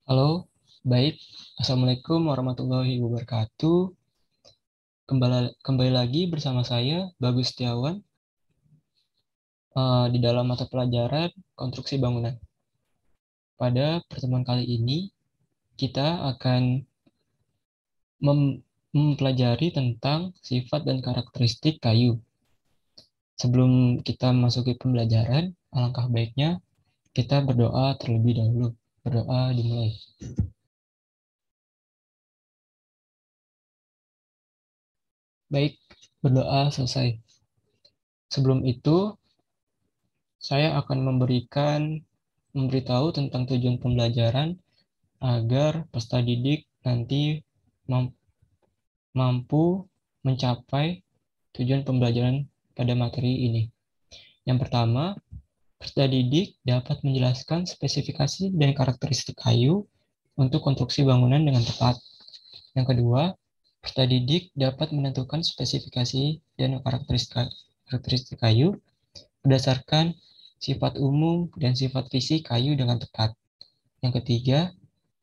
Halo, baik. Assalamualaikum warahmatullahi wabarakatuh. Kembali lagi bersama saya, Bagus Setiawan, di dalam mata pelajaran konstruksi bangunan. Pada pertemuan kali ini, kita akan mempelajari tentang sifat dan karakteristik kayu. Sebelum kita masuki pembelajaran, alangkah baiknya kita berdoa terlebih dahulu. Berdoa dimulai. Baik, berdoa selesai. Sebelum itu, saya akan memberitahu tentang tujuan pembelajaran agar peserta didik nanti mampu mencapai tujuan pembelajaran pada materi ini. Yang pertama, peserta didik dapat menjelaskan spesifikasi dan karakteristik kayu untuk konstruksi bangunan dengan tepat. Yang kedua, peserta didik dapat menentukan spesifikasi dan karakteristik kayu berdasarkan sifat umum dan sifat fisik kayu dengan tepat. Yang ketiga,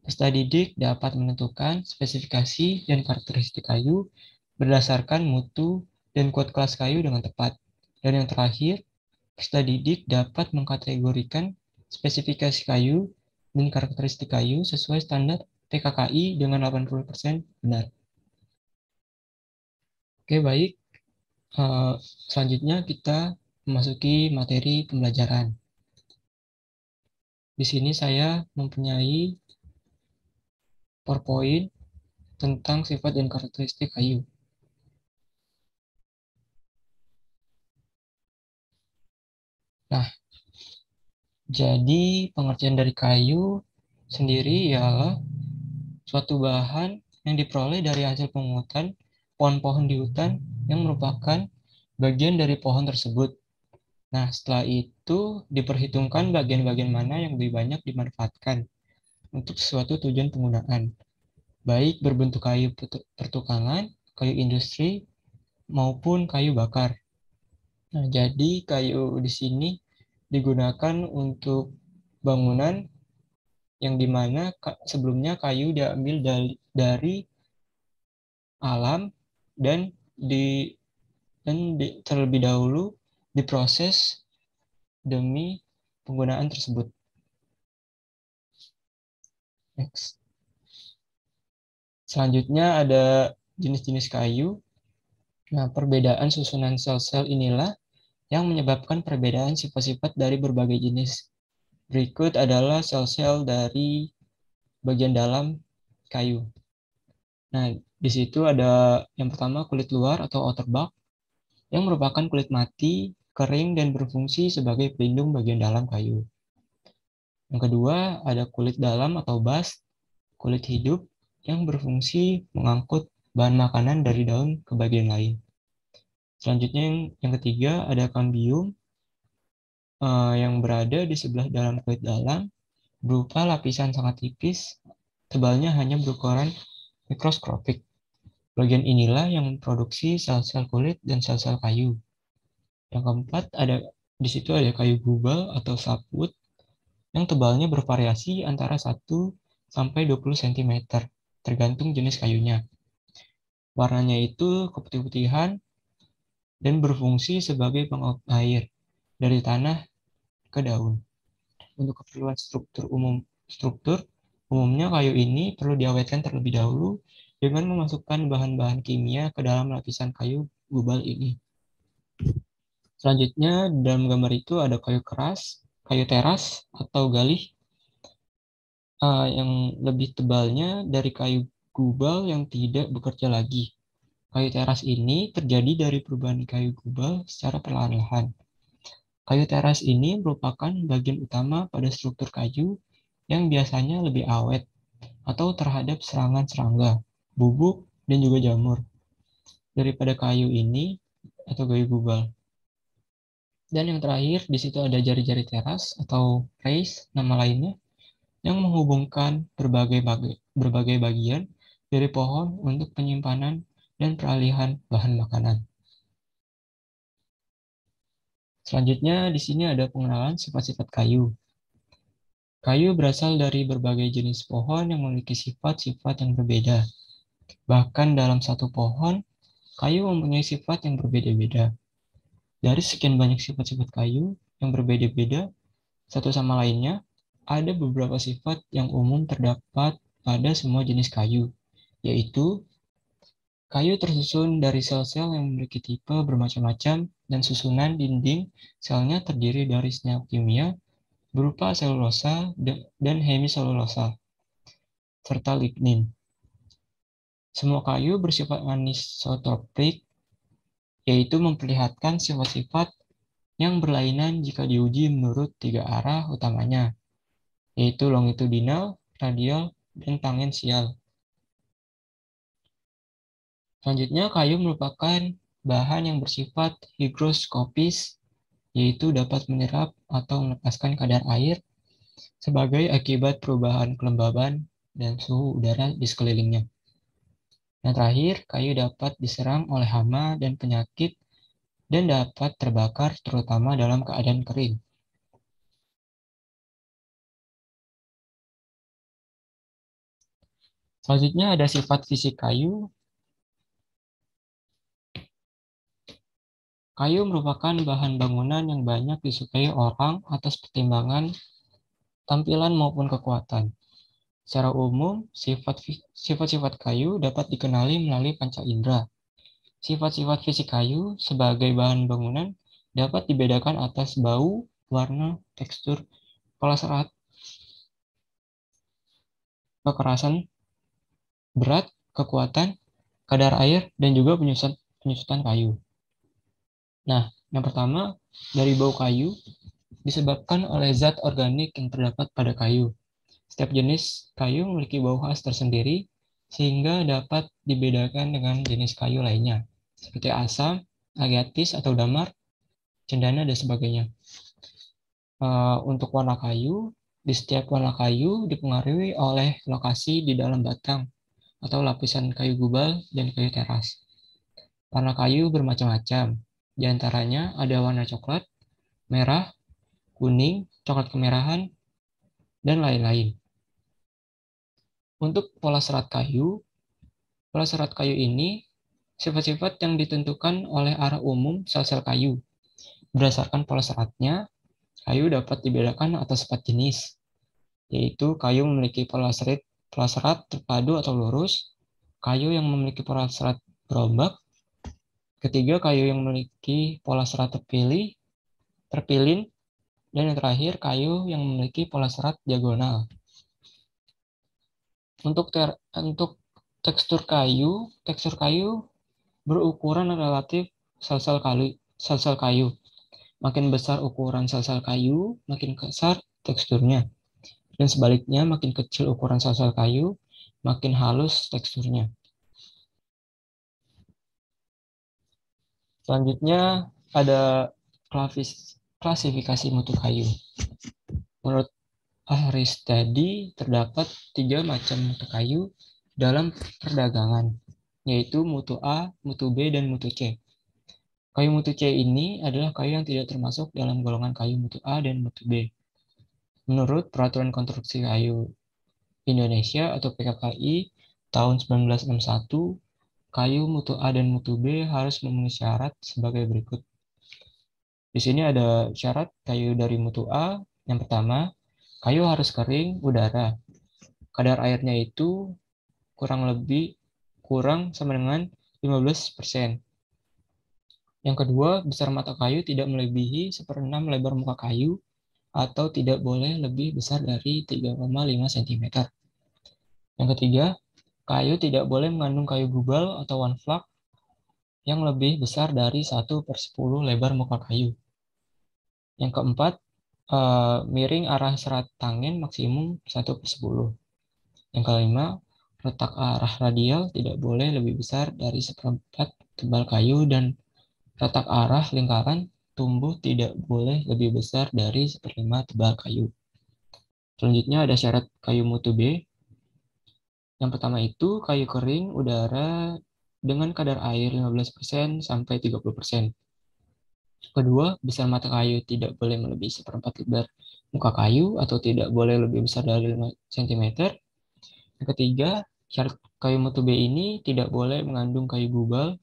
peserta didik dapat menentukan spesifikasi dan karakteristik kayu berdasarkan mutu dan kuat kelas kayu dengan tepat. Dan yang terakhir, peserta didik dapat mengkategorikan spesifikasi kayu dan karakteristik kayu sesuai standar PKKI dengan 80% benar. Oke, baik. Selanjutnya kita memasuki materi pembelajaran. Di sini saya mempunyai PowerPoint tentang sifat dan karakteristik kayu. Nah, jadi pengertian dari kayu sendiri ialah suatu bahan yang diperoleh dari hasil pemungutan pohon-pohon di hutan yang merupakan bagian dari pohon tersebut. Nah, setelah itu diperhitungkan bagian-bagian mana yang lebih banyak dimanfaatkan untuk sesuatu tujuan penggunaan, baik berbentuk kayu pertukangan, kayu industri, maupun kayu bakar. Nah, jadi kayu di sini digunakan untuk bangunan yang dimana sebelumnya kayu diambil dari alam dan terlebih dahulu diproses demi penggunaan tersebut. Next. Selanjutnya ada jenis-jenis kayu. Nah, perbedaan susunan sel-sel inilah yang menyebabkan perbedaan sifat-sifat dari berbagai jenis. Berikut adalah sel-sel dari bagian dalam kayu. Nah, di situ ada yang pertama kulit luar atau outer bark yang merupakan kulit mati, kering, dan berfungsi sebagai pelindung bagian dalam kayu. Yang kedua ada kulit dalam atau bast, kulit hidup yang berfungsi mengangkut bahan makanan dari daun ke bagian lain. Selanjutnya yang ketiga ada cambium yang berada di sebelah dalam kulit dalam berupa lapisan sangat tipis, tebalnya hanya berukuran mikroskopik. Bagian inilah yang memproduksi sel-sel kulit dan sel-sel kayu. Yang keempat, di situ ada kayu gubal atau sapwood yang tebalnya bervariasi antara 1 sampai 20 cm, tergantung jenis kayunya. Warnanya itu keputih-putihan dan berfungsi sebagai pengaut air dari tanah ke daun. Untuk keperluan struktur umumnya kayu ini perlu diawetkan terlebih dahulu dengan memasukkan bahan-bahan kimia ke dalam lapisan kayu gubal ini. Selanjutnya, dalam gambar itu ada kayu keras, kayu teras atau galih yang lebih tebalnya dari kayu gubal yang tidak bekerja lagi. Kayu teras ini terjadi dari perubahan kayu gubal secara perlahan-lahan. Kayu teras ini merupakan bagian utama pada struktur kayu yang biasanya lebih awet atau terhadap serangan serangga, bubuk, dan juga jamur daripada kayu ini atau kayu gubal. Dan yang terakhir, di situ ada jari-jari teras atau race, nama lainnya, yang menghubungkan berbagai bagian dari pohon untuk penyimpanan dan peralihan bahan makanan. Selanjutnya, di sini ada pengenalan sifat-sifat kayu. Kayu berasal dari berbagai jenis pohon yang memiliki sifat-sifat yang berbeda. Bahkan dalam satu pohon, kayu mempunyai sifat yang berbeda-beda. Dari sekian banyak sifat-sifat kayu yang berbeda-beda satu sama lainnya, ada beberapa sifat yang umum terdapat pada semua jenis kayu, yaitu kayu tersusun dari sel-sel yang memiliki tipe bermacam-macam dan susunan dinding selnya terdiri dari senyawa kimia berupa selulosa dan hemiselulosa, serta lignin. Semua kayu bersifat anisotropik, yaitu memperlihatkan sifat-sifat yang berlainan jika diuji menurut 3 arah utamanya, yaitu longitudinal, radial, dan tangensial. Selanjutnya, kayu merupakan bahan yang bersifat higroskopis, yaitu dapat menyerap atau melepaskan kadar air sebagai akibat perubahan kelembaban dan suhu udara di sekelilingnya. Yang terakhir, kayu dapat diserang oleh hama dan penyakit dan dapat terbakar terutama dalam keadaan kering. Selanjutnya ada sifat fisik kayu. Kayu merupakan bahan bangunan yang banyak disukai orang atas pertimbangan tampilan maupun kekuatan. Secara umum, sifat-sifat kayu dapat dikenali melalui panca indera. Sifat-sifat fisik kayu sebagai bahan bangunan dapat dibedakan atas bau, warna, tekstur, pola serat, kekerasan, berat, kekuatan, kadar air, dan juga penyusutan kayu. Nah, yang pertama, dari bau kayu disebabkan oleh zat organik yang terdapat pada kayu. Setiap jenis kayu memiliki bau khas tersendiri, sehingga dapat dibedakan dengan jenis kayu lainnya, seperti asam, agatis atau damar, cendana, dan sebagainya. Untuk warna kayu, di setiap warna kayu dipengaruhi oleh lokasi di dalam batang atau lapisan kayu gubal dan kayu teras. Warna kayu bermacam-macam, di antaranya ada warna coklat, merah, kuning, coklat kemerahan, dan lain-lain. Untuk pola serat kayu ini sifat-sifat yang ditentukan oleh arah umum sel-sel kayu. Berdasarkan pola seratnya, kayu dapat dibedakan atas 4 jenis, yaitu kayu memiliki pola serat terpadu atau lurus, kayu yang memiliki pola serat berombak, ketiga kayu yang memiliki pola serat terpilin, dan yang terakhir kayu yang memiliki pola serat diagonal. Untuk tekstur kayu berukuran relatif sel-sel kayu. Makin besar ukuran sel-sel kayu, makin kasar teksturnya. Dan sebaliknya, makin kecil ukuran sel-sel kayu, makin halus teksturnya. Selanjutnya ada klasifikasi mutu kayu. Menurut Aristedi, terdapat 3 macam mutu kayu dalam perdagangan, yaitu mutu A, mutu B, dan mutu C. Kayu mutu C ini adalah kayu yang tidak termasuk dalam golongan kayu mutu A dan mutu B. Menurut Peraturan Konstruksi Kayu Indonesia atau PKKI tahun 1961, kayu mutu A dan mutu B harus memenuhi syarat sebagai berikut. Di sini ada syarat kayu dari mutu A. Yang pertama, kayu harus kering udara. Kadar airnya itu kurang sama dengan 15%. Yang kedua, besar mata kayu tidak melebihi 1/6 lebar muka kayu atau tidak boleh lebih besar dari 3,5 cm. Yang ketiga, kayu tidak boleh mengandung kayu gubal atau one flak yang lebih besar dari 1/10 lebar muka kayu. Yang keempat, miring arah serat tangin maksimum 1/10. Yang kelima, letak arah radial tidak boleh lebih besar dari 1/4 tebal kayu dan letak arah lingkaran tumbuh tidak boleh lebih besar dari 1/5 tebal kayu. Selanjutnya ada syarat kayu mutu B. Yang pertama itu kayu kering udara dengan kadar air 15% sampai 30%. Kedua, besar mata kayu tidak boleh melebihi seperempat lebar muka kayu atau tidak boleh lebih besar dari 5 cm. Yang ketiga, syarat kayu mutu B ini tidak boleh mengandung kayu gubal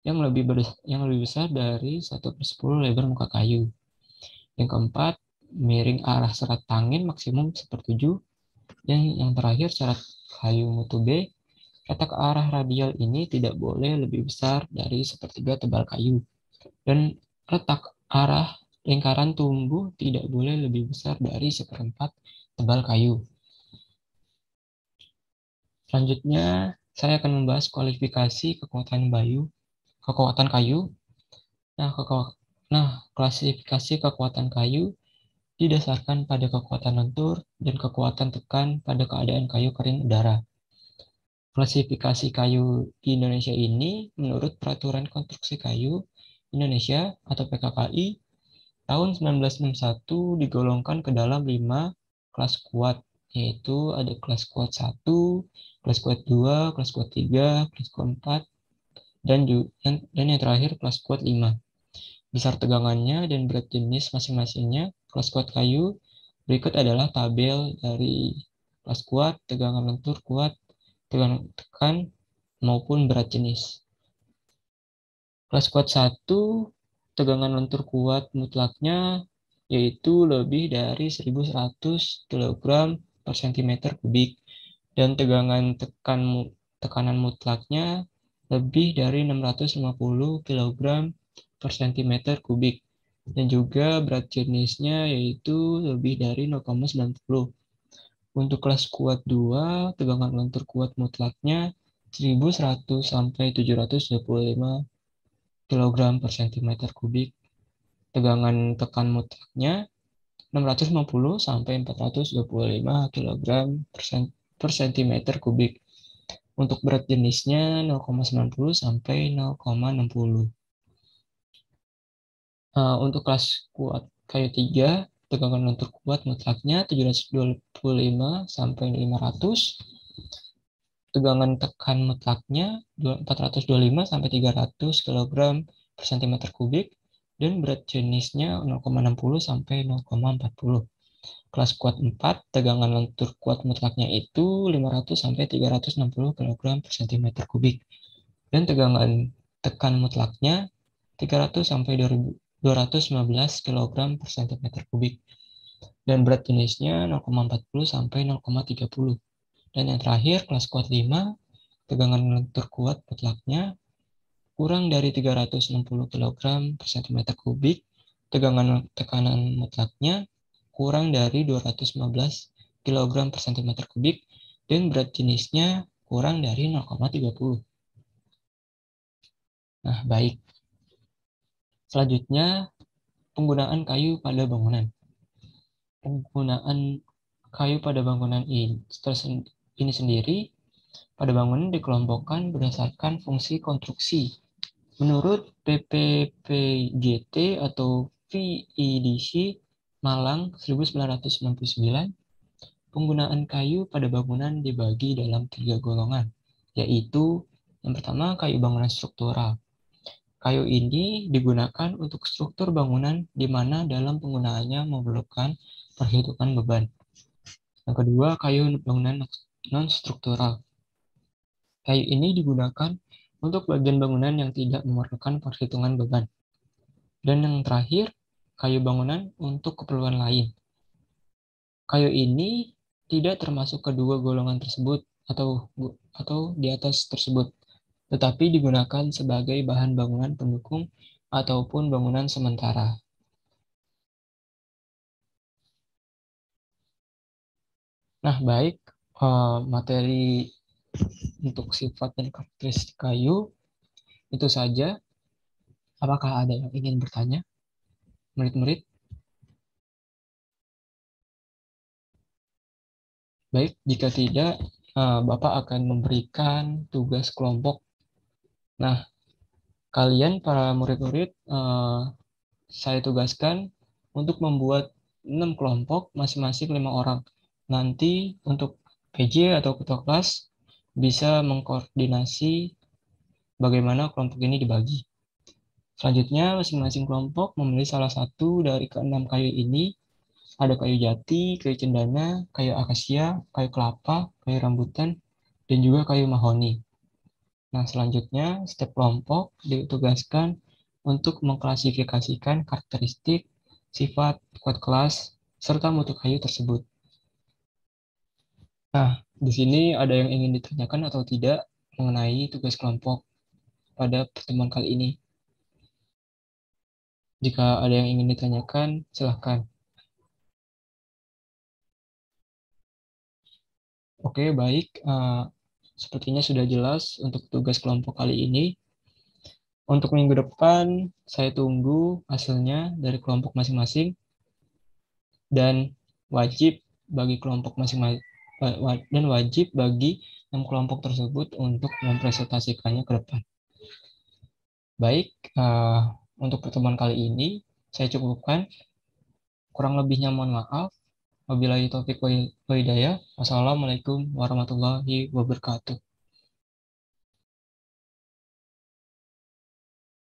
yang lebih besar dari 1/10 lebar muka kayu. Yang keempat, miring arah serat tangin maksimum 1/7. Dan yang terakhir, syarat kayu mutu B, letak arah radial ini tidak boleh lebih besar dari 1/3 tebal kayu. Dan letak arah lingkaran tumbuh tidak boleh lebih besar dari 1/4 tebal kayu. Selanjutnya, saya akan membahas kualifikasi kekuatan kayu. Klasifikasi kekuatan kayu didasarkan pada kekuatan lentur dan kekuatan tekan pada keadaan kayu kering udara. Klasifikasi kayu di Indonesia ini menurut Peraturan Konstruksi Kayu Indonesia atau PKKI tahun 1961 digolongkan ke dalam 5 kelas kuat, yaitu ada kelas kuat 1, kelas kuat 2, kelas kuat 3, kelas kuat 4, dan yang terakhir kelas kuat 5. Besar tegangannya dan berat jenis masing-masingnya kelas kuat kayu berikut adalah tabel dari kelas kuat, tegangan lentur kuat, tegangan tekan, maupun berat jenis. Kelas kuat 1, tegangan lentur kuat mutlaknya yaitu lebih dari 1100 kg per cm kubik, dan tekanan mutlaknya lebih dari 650 kg per cm kubik, dan juga berat jenisnya yaitu lebih dari 0,90. Untuk kelas kuat 2, tegangan lentur kuat mutlaknya 1100 sampai 725 kg per cm kubik. Tegangan tekan mutlaknya 650 sampai 425 kg per cm kubik. Untuk berat jenisnya 0,90 sampai 0,60. Untuk kelas kuat kayu 3, tegangan lentur kuat mutlaknya 725 sampai 500. Tegangan tekan mutlaknya 425 sampai 300 kg per cm kubik, dan berat jenisnya 0,60 sampai 0,40. Kelas kuat 4, tegangan lentur kuat mutlaknya itu 500 sampai 360 kg per cm kubik, dan tegangan tekan mutlaknya 300 sampai 215 kg per cm kubik, dan berat jenisnya 0,40 sampai 0,30. Dan yang terakhir, kelas kuat 5, tegangan lentur kuat mutlaknya kurang dari 360 kg per cm kubik, tekanan mutlaknya kurang dari 215 kg per cm kubik, dan berat jenisnya kurang dari 0,30. Nah, baik. Selanjutnya, penggunaan kayu pada bangunan. Penggunaan kayu pada bangunan ini sendiri pada bangunan dikelompokkan berdasarkan fungsi konstruksi. Menurut PPPGT atau VEDC Malang 1999, penggunaan kayu pada bangunan dibagi dalam 3 golongan, yaitu yang pertama kayu bangunan struktural. Kayu ini digunakan untuk struktur bangunan di mana dalam penggunaannya memerlukan perhitungan beban. Yang kedua, kayu bangunan non-struktural. Kayu ini digunakan untuk bagian bangunan yang tidak memerlukan perhitungan beban. Dan yang terakhir, kayu bangunan untuk keperluan lain. Kayu ini tidak termasuk kedua golongan tersebut atau di atas tersebut, tetapi digunakan sebagai bahan bangunan pendukung ataupun bangunan sementara. Nah, baik, materi untuk sifat dan karakteristik kayu itu saja. Apakah ada yang ingin bertanya, murid-murid? Baik, jika tidak, Bapak akan memberikan tugas kelompok. Nah, kalian para murid-murid, saya tugaskan untuk membuat 6 kelompok, masing-masing 5 orang. Nanti untuk PJ atau ketua kelas bisa mengkoordinasi bagaimana kelompok ini dibagi. Selanjutnya, masing-masing kelompok memilih salah satu dari keenam kayu ini. Ada kayu jati, kayu cendana, kayu akasia, kayu kelapa, kayu rambutan, dan juga kayu mahoni. Nah, selanjutnya, setiap kelompok ditugaskan untuk mengklasifikasikan karakteristik, sifat, kuat kelas, serta mutu kayu tersebut. Nah, di sini ada yang ingin ditanyakan atau tidak mengenai tugas kelompok pada pertemuan kali ini. Jika ada yang ingin ditanyakan, silahkan. Oke, baik. Sepertinya sudah jelas untuk tugas kelompok kali ini. Untuk minggu depan, saya tunggu hasilnya dari kelompok masing-masing. Dan wajib bagi kelompok masing-masing dan wajib bagi 6 kelompok tersebut untuk mempresentasikannya ke depan. Baik, untuk pertemuan kali ini saya cukupkan. Kurang lebihnya mohon maaf. Wabillahi taufiq wa hidayah. Wassalamualaikum warahmatullahi wabarakatuh.